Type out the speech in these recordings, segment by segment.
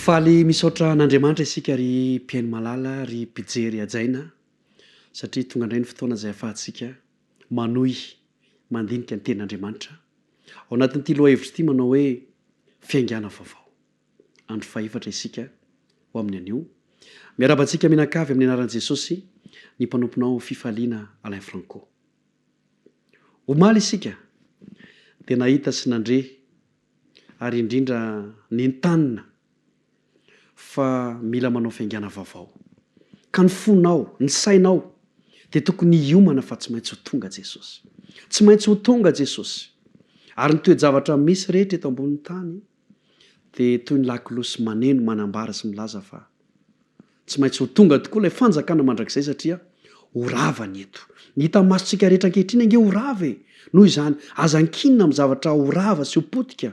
Faly misaotra n'Andriamanitra isika ry mpiaino malala ry mpijery ajaina satria tonga indray ny fotoana izay ahafahantsika manohy mandinika ny tenin'Andriamanitra ao anatin'ity lohahevitra ity manao hoe fiaingana vaovao andro faefatra isika ho amin'ny anio miarabantsika minan-kavy amin'ny anaran'i Jesosy ny mpanomponao fifaliana Alain Franco omaly isika dia nahita sy nandre ary indrindra nentanina fa mila manao fiaingana vaovao ka ny fonao ny sainao dia tokony hiomana fa tsy maintsy ho tonga Jesosy, tsy maintsy ho tonga Jesosy ary ny toe-javatra misy rehetra eto ambonin'ny tany dia toy ny lakilosy maneno manambara sy milaza fa tsy maintsy ho tonga tokoa ilay fanjakana mandrakizay satria ho rava ny eto ny hita masontsika rehetra ankehitriny ange ho rava e noho izany azan-kinina amin'ny zavatra ho rava sy ho potika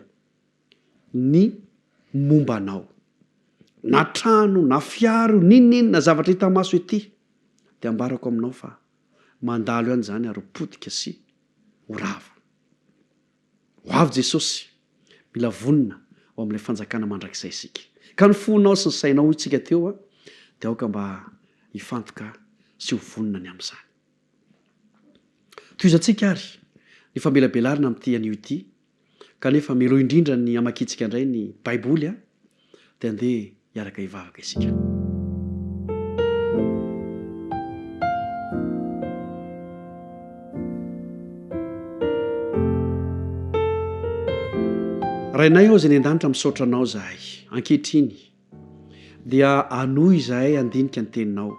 ny mombanao na trano na fiaro ninina zavatra hita maso ety dia ambarako aminao fa mandalo ihany izany ary ho potika sy ho rava ho avy Jesosy mila vonina ao amin'ilay fanjakana mandrakizay isika ka ny fonao sy ny sainao itsika teo dia aoka mba hifantoka sy ho vonina ny amin'izany toizantsika ary ny famelabelarina amin'ity anio ity kanefa milo indrindra ny amakitsika indray ny baiboly dia andeha hiaraka hivavaka isika rainay ao izay ny an-danitra misaotra anao zahay ankehitriny dia anohy izahay andinika ny teninao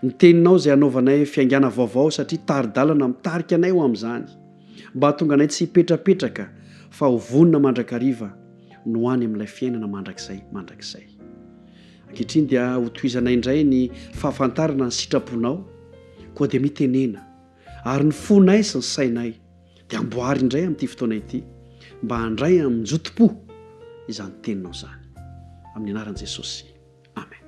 ny teninao izay anaovanay fiaingana vaovao satria taridalana mitarika anay ho amin'izany mba hatonga anay tsy hipetrapetraka fa ho vonina mandrakariva no any amin'ilay fiainana mandrakizay ankehitriny dia ho tohizanay indray ny fahafantarana ny sitraponao koa dia mitenena ary ny fonay sy ny sainay dia amboary indray amin'ity fotoana ity mba handray amin'ny jotom-po izany teninao izany amin'ny anaran'i Jesosy amen.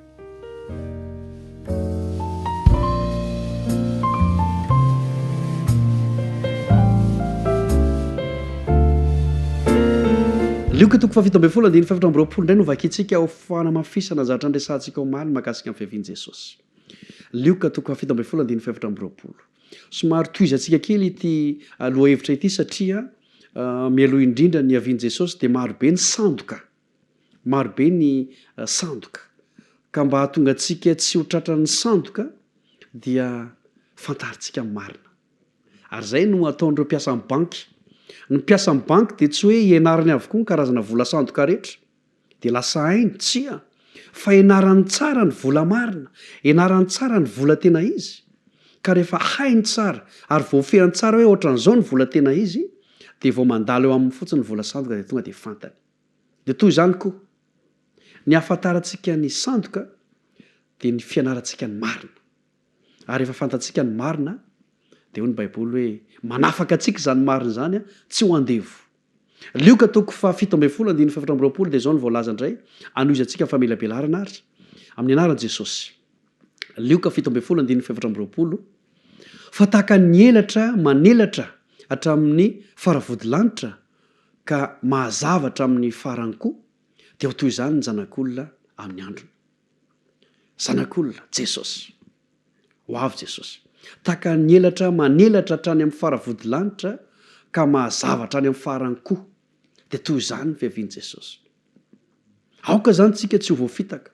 Lioka toko fafito ambin'ny folo andiny fefatra amby roapolo indray no vakitsika ho fanamafisana zavatra andresantsika omaly mahakasika amin'ny fiavian'i Jesosy. Lioka toko fafito ambin'ny folo andiny fefatra amby roapolo. Somary tohizantsika kely ity lohahevitra ity satria mialoha indrindra ny avian'i Jesosy dia marobe ny sandoka, marobe ny sandoka ka mba hahatonga antsika tsy ho tratran'ny sandoka dia fantaritsika marina ary zay no ataon'ireo mpiasa amin'ny banky. Ny mpiasa amin'ny banky dia tsy hoe ianarany avokoa ny karazana vola sandoka rehetra dia lasa hainy tsia fa ianarany tsara ny vola marina, ianarany tsara ny vola tena izy ka rehefa hainy tsara ary voafehany tsara hoe ohatran'izao ny vola tena izy dia vao mandalo eo amin'ny fotsiny vola sandoka dia tonga dia fantany. Dia toy izany koa ny ahafantarantsika ny sandoka dia ny fianarantsika ny marina ary rehefa fantatsika ny marina dia hoy ny baiboly hoe manafaka antsika izany marina izany tsy ho andevo. Lioka toko fafito ambin'ny folo andiny fefatra amby roapolo dia izao ny voalaza indray anohizantsika famelabelarana ary amin'ny anaran'i Jesosy. Lioka fito ambin'ny folo andiny fefatra amby roapolo fa tahaka ny elatra manelatra hatramin'ny faravodilanitra ka mahazavatra amin'ny farany koa dia ho toy izany ny zanak'olona amin'ny androny. Zanak'olona Jesosy ho avy Jesosy tahaka ny elatra manelatra hatrany amin'ny faravodilanitra ka mahazavatra any amin'ny farany koa dia toy izany ny fiavian'i Jesosy. Aoka izany tsika tsy ho voafitaka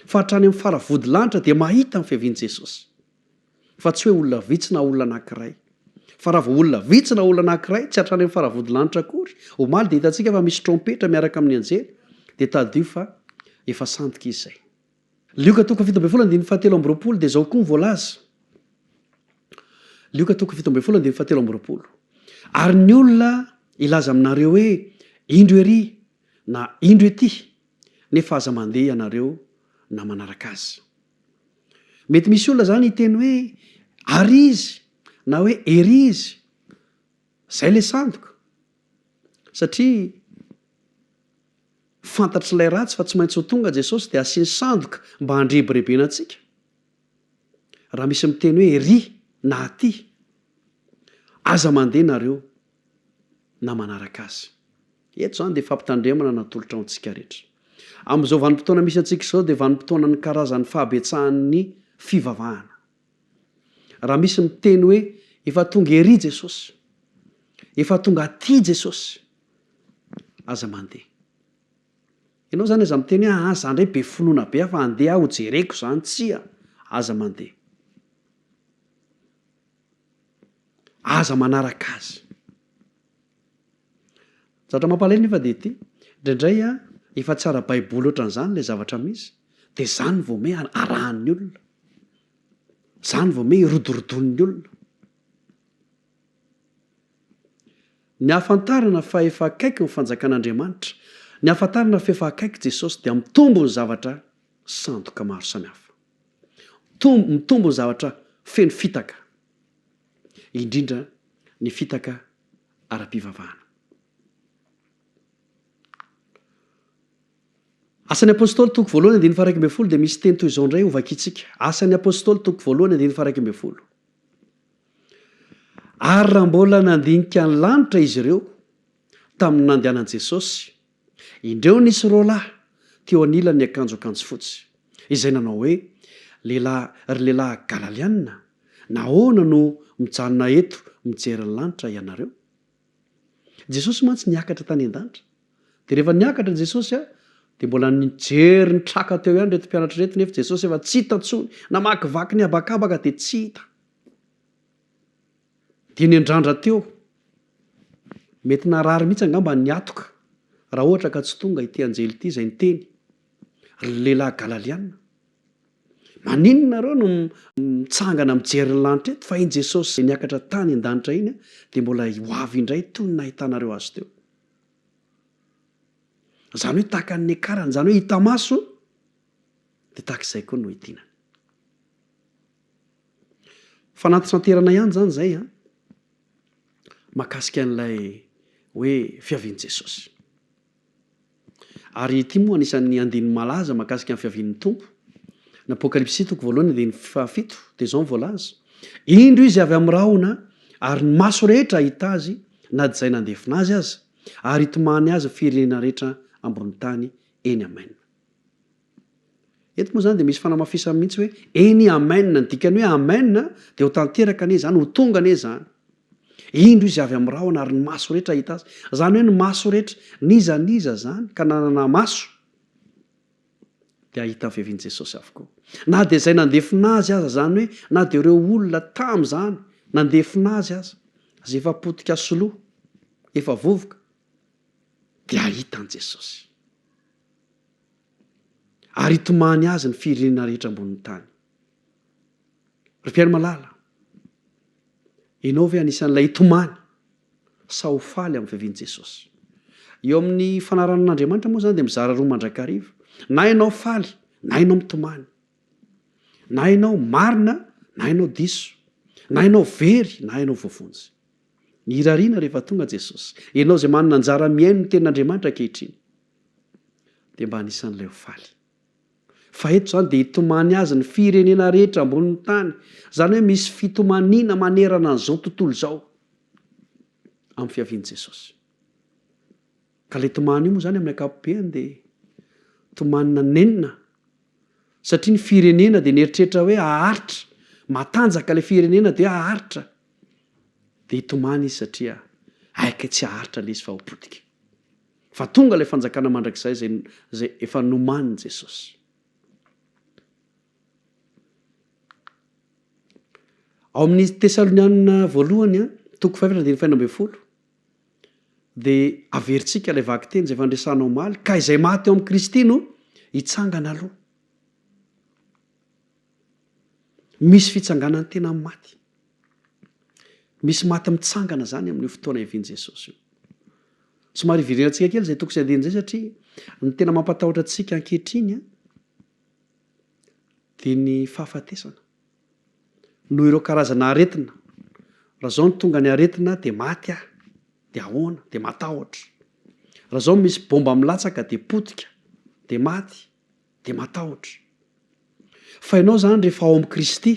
fa hatrany amin'ny faravodilanitra dia mahita ny fiavian'i Jesosy fa tsy hoe olona vitsy na olona anankiray fa raha vao olona vitsy na olona anankiray tsy hatrany amin'ny faravodilanitra akory omaly dia hitantsika fa misy trompetra miaraka amin'ny anjely dia tadio fa efa sandoka izy izay. Lioka toko fito ambin'ny folo andiny fahatelo amby roapolo dia izao koa ny voalaza. Lioka toko fito ambin'ny folo andiny fahatelo amby roapolo. Ary ny olona ilaza aminareo hoe indro ery na indro ety nefa aza mandeha ianareo na manaraka azy. Mety misy olona zany hiteny hoe ary izy na hoe ery izy zay le sandoka satria fantatry ilay ratsy fa tsy maintsy ho tonga Jesosy dia asiany sandoka mba handrebirebena antsika. Raha misy miteny hoe ery na aty aza mandeha nareo na manaraka azy. Eto izany dia fampitandremana natolotra ao antsika rehetra. am'izao vanim-potoana misy antsika izao dia vanim-potoana ny karazan'ny fahabetsahan'ny fivavahana. Raha misy miteny hoe efa tonga ery Jesosy, efa tonga aty Jesosy, aza mandeha. Ianao zany aza miteny hoe zany ndray be finoana be fa andeha aho jereko zany tsia, aza mandeha. Aza manaraka azy. Zavatra mampalahelo nefa dia ity, indraindray efa tsara baiboly ohatran'izany ilay zavatra misy, dia zany vao me arahan'ny olona, zany vao me irodorodon'ny olona. Ny ahafantarana fa efa akaiky ny fanjakan'Andriamanitra, ny ahafantarana fa efa akaiky Jesosy dia mitombo ny zavatra sandoka maro samihafa, mitombo ny zavatra feno fitaka, indrindra ny fitaka ara-pivavahana. Asan'ny apôstôly toko voalohany 1:20 dia misy teny toy izao indray ovakitsika. Asan'ny apôstôly toko voalohany 1:20. Ary raha mbola nandinika ny lanitra izy ireo tamin'ny nandehanan Jesosy, indreo nisy roalahy teo anilan'ny akanjo fotsy, izay nanao hoe ry lehilahy Galaliana, nahoana no mijanona eto mijery ny lanitra ianareo? Jesosy mantsy niakatra tany an-danitra. Dia rehefa niakatra Jesosy dia mbola nijery ny traka teo ihany reto mpianatra reto, nefa Jesosy efa tsy hita intsony, namakivaky ny habakabaka dia tsy hita. Dia niandrandra teo, mety narary mihitsy angamba niatoka raha ohatra ka tsy tonga ity anjely ity izay niteny ry lehilahy Galaliana. Maninona nareo no mitsangana mijery ny lanitra eto fa iny Jesosy niakatra tany an-danitra iny dia mbola hoavy indray toy ny nahitanareo azy teo. Zany hoe tahaka ny akarany, zany hoe hita maso dia tahaka izay koa no hitinany. Fanatanterana ihany zany zay mahakasika an'ilay hoe fiavian'i Jesosy. Ary ity moa anisan'ny andininy malaza mahakasika ny fiavian'ny Tompo. Ny Apokalipsy toko voalohany 7 dia izao voalaza. Indro izy avy amin'ny rahona ary ny maso rehetra ahita azy, na dia izay nandefina azy aza, ary hitomany azy firenena rehetra ambony tany eny amen. Eto moa zany dia misy fanamafisana mihitsy hoe eny amen, ny dikany hoe amen dia ho tanteraka ane zany, ho tonga ane zany. Indro izy avy amin'ny rahona ary ny maso rehetra ahita azy. Zany hoe ny maso rehetra nizaniza zany ka nanana maso dia ahita ny fiavian'i Jesosy avokoa. Na dia izay nandefina azy aza, zany hoe na dia ireo olona tam'izany nandefina azy aza, izay efa potika soloa, efa vovoka, dia ahita an' Jesosy. Ary hitomany azy ny firenena rehetra ambonin'ny tany. Ry mpiara malala, ianao ve anisan'ilay hitomany sa ho faly amin'ny fiavian'i Jesosy? Eo amin'ny fanaran'Andriamanitra moa zany dia mizara roa mandrakariva. Na ianao faly, na ianao mitomany. Na ianao marina, na ianao diso. Na ianao very, na ianao voavonjy. Irariana rehefa tonga Jesosy. Ianao izay manana anjara miaino ny tenin'Andriamanitra ankehitriny, dia mba anisan'ilay ho faly. Fa eto zany dia hitomany azy ny firenena rehetra ambonin'ny tany. Zany hoe misy fitomaniana manerana an'izao tontolo izao amin'ny fiavian'i Jesosy. Ka ilay tomany io moa zany amin'ny ankapobeny dia tomanina nenina, satria ny firenena dia nieritreritra hoe haharitra, matanjaka ilay firenena dia haharitra. Dia hitomany izy satria aika tsy haharitra ilay izy fa ho potika. Fa tonga ilay fanjakana mandrakizay zay efa nomaniny Jesosy. Ao amin'ny Tesalonianina voalohany toko 5:20 dia averintsika ilay vaky teny izay fandresanao maly, ka izay maty eo amin'ny Kristy no hitsangana aloha. Misy fitsanganany tena maty. Misy maty mitsangana zany amin'ny fotoana hiavian'i Jesosy io. Somary hivirinantsika kely izay toko sy andiny izay satria ny tena mampatahotra antsika ankehitriny dia ny fahafatesana. Noho ireo karazana aretina. Raha izao ny tonga ny aretina dia maty dia ahoana, dia matahotra. Raha izao misy bomba milatsaka dia potika, dia maty, dia matahotra. Fa ianao zany rehefa ao amin'ny Kristy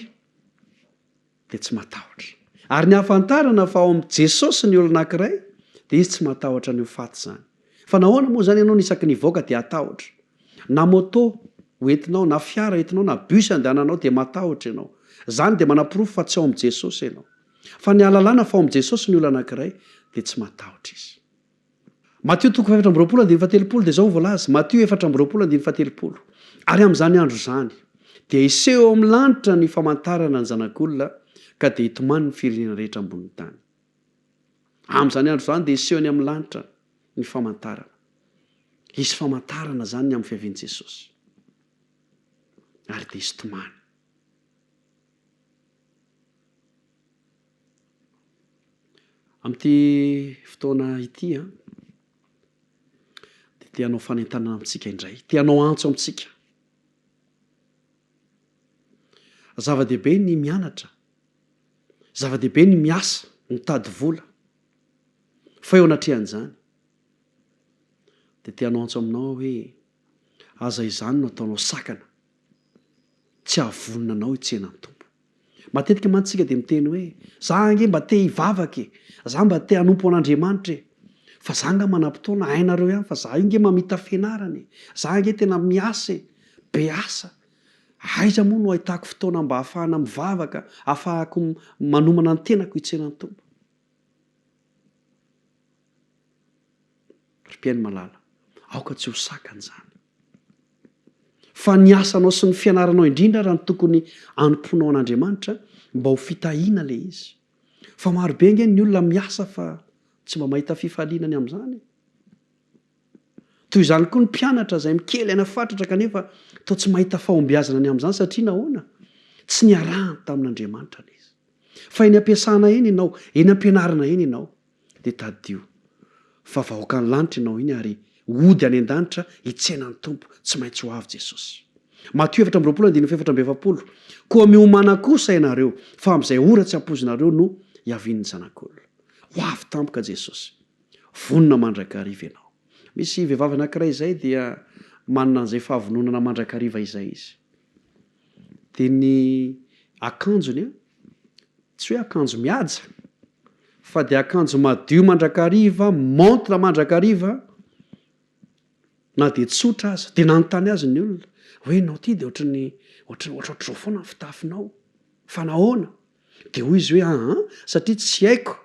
dia tsy matahotra. Ary ny hafantarana fa ao amin'ny Jesosy ny olona anankiray dia izy tsy matahotra ny ho faty zany. Fa nahoana moa zany ianao nisaky nivoaka dia hatahotra? na moto hoentinao na fiara entinao na bus andehananao dia matahotra ianao zany dia manapirofo fa tsy ao am' jesosy ianao fa ny alalàna fa ao am' jesosy ny olo anankiray dia tsy matahotra izy. Matio 4:17 dia zao voalaza Matio 4:17 ary am'izany andro zany dia iseho amin'ny lanitra ny famantarana ny zanak'olona ka dia hitomany ny firenena rehetra ambony tany. Am'izany andro zany dia isehony amin'ny lanitra ny famantarana. Isy famantarana zany ny amin'ny fiavian'i Jesosy ary dia isy tomany. Am'ity fotoana ity dia tianao fanentanana amintsika indray, tianao antso amintsika. Zava-dehibe ny mianatra, zava-dehibe ny miasa, mitady vola, fa eo anatrehan'izany dia tianao antso aminao hoe aza izany no ataonao sakana, tsy havonina anao hitsenan'ny tompo. Matetika mantsika dia miteny hoe za ange mba te hivavaka za mba te hanompo an'Andriamanitra fa za nga manam-potoana hainareo ihany fa za io nge mamita fianarana za nge tena miasa be asa aiza moa no ahitako fotoana mba hahafahana mivavaka ahafahako manomana ny tenako hitsenan'ny tompo. Ry-piainy malala aoka tsy ho sakan'izany fa ny asanao sy ny fianaranao indrindra raha ny tokony anomponao an'Andriamanitra mba ho fitahiana le izy. Fa marobe nge ny olona miasa fa tsy mba mahita fifalianany amin'izany. Toy izany koa ny mpianatra izay mikely aina fatratra kanefa toa tsy mahita fahombiazana ny amin'izany satria nahoana tsy niarahany tamin'Andriamanitra le izy. Fa eny ampiasana eny ianao, eny ampianarana eny ianao dia tadio fa vahoaka ny lanitra ianao iny ary hody any an-danitra hitsenan'ny tompo tsy maintsy ho avy Jesosy. Matio 4:17 koa miomana kosa ianareo fa amin'izay ora tsy hampozinareo no hiavian'ny zanak'olona. Ho avy tampoka Jesosy, vonona mandrakariva ianao. Misy vehivavy anankiray izay dia manana an'izay fahavononana mandrakariva izay izy. Dia ny akanjony tsy hoe akanjo mihaja fa dia akanjo madio mandrakariva, montre mandrakariva, na dia tsotra aza dia nanontany azy ny olona hoe nao ty dia ohatr'izao foana ny fitafinao fa nahoana dia hoy izy hoe satria tsy haiko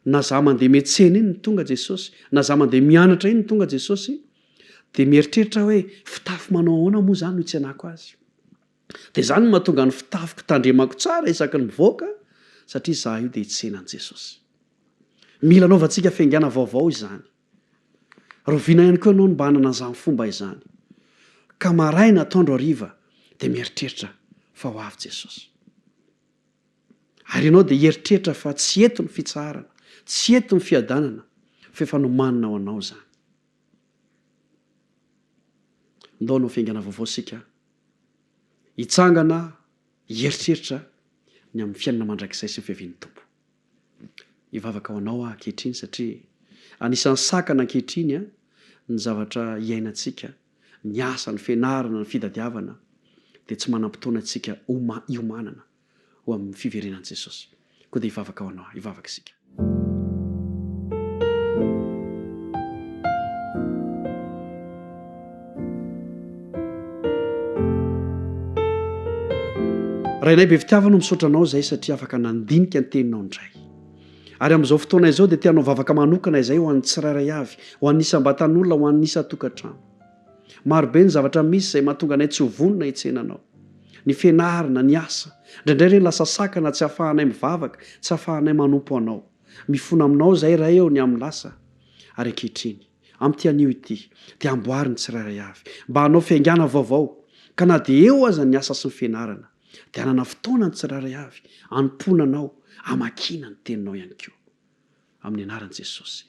na za mandeha miantsena iny ny tonga Jesosy na za mandeha mianatra iny ny tonga Jesosy dia mieritreritra hoe fitafy manao ahoana moa zany no hitsenako azy. Dia zany no mahatonga ny fitafiko tandremako tsara isaky ny mivoaka satria za io dia hitsenan'i Jesosy. Mila anaovantsika fiaingana vaovao izany. Roviana ihany koa ianao no mba hanana an'izany fomba izany. Ka maraina atoandro hariva dia mieritreritra fa ho avy Jesosy. Ary ianao dia hieritreritra fa tsy eto ny fitsarana, tsy eto ny fiadanana, fa efa nomanina ho anao zany. Ndao anao fiaingana vaovao sika. Hitsangana, hieritreritra ny amin'ny fiainana mandrakizay sy ny fiavian'ny tompo. Hivavaka ho anao ankehitriny satria anisan'ny sakana ankehitriny ny zavatra iainantsika, ny asa, ny fianarana, ny fitadiavana dia tsy manam-potoana antsika hiomanana ho amin'ny fiverenan'i Jesosy. Koa dia hivavaka ho anao, hivavaka isika. Rainay be fitiavana misaotra anao izay satria afaka nandinika ny teninao indray. Ary amin'izao fotoana izao dia tianao vavaka manokana izay ho an'ny tsirairay avy, ho an'ny isam-batan'olona, ho an'ny isa-tokantrano. Marobe ny zavatra misy izay mahatonga anay tsy ho vonona hitsenanao. Ny fianarana, ny asa, indraindray ireny lasa sakana tsy hahafahanay mivavaka, tsy hahafahanay manompo anao. Mifona aminao izay raha eo ny amin'ny lasa. Ary ankehitriny, amin'ity anio ity, dia amboary ny tsirairay avy, mba hanao fiaingana vaovao, ka na dia eo aza ny asa sy ny fianarana, dia hanana fotoana ny tsirairay avy, hanompoana anao, hamakina ny teninao ihany koa. Amin'ny anaran'i Jesosy.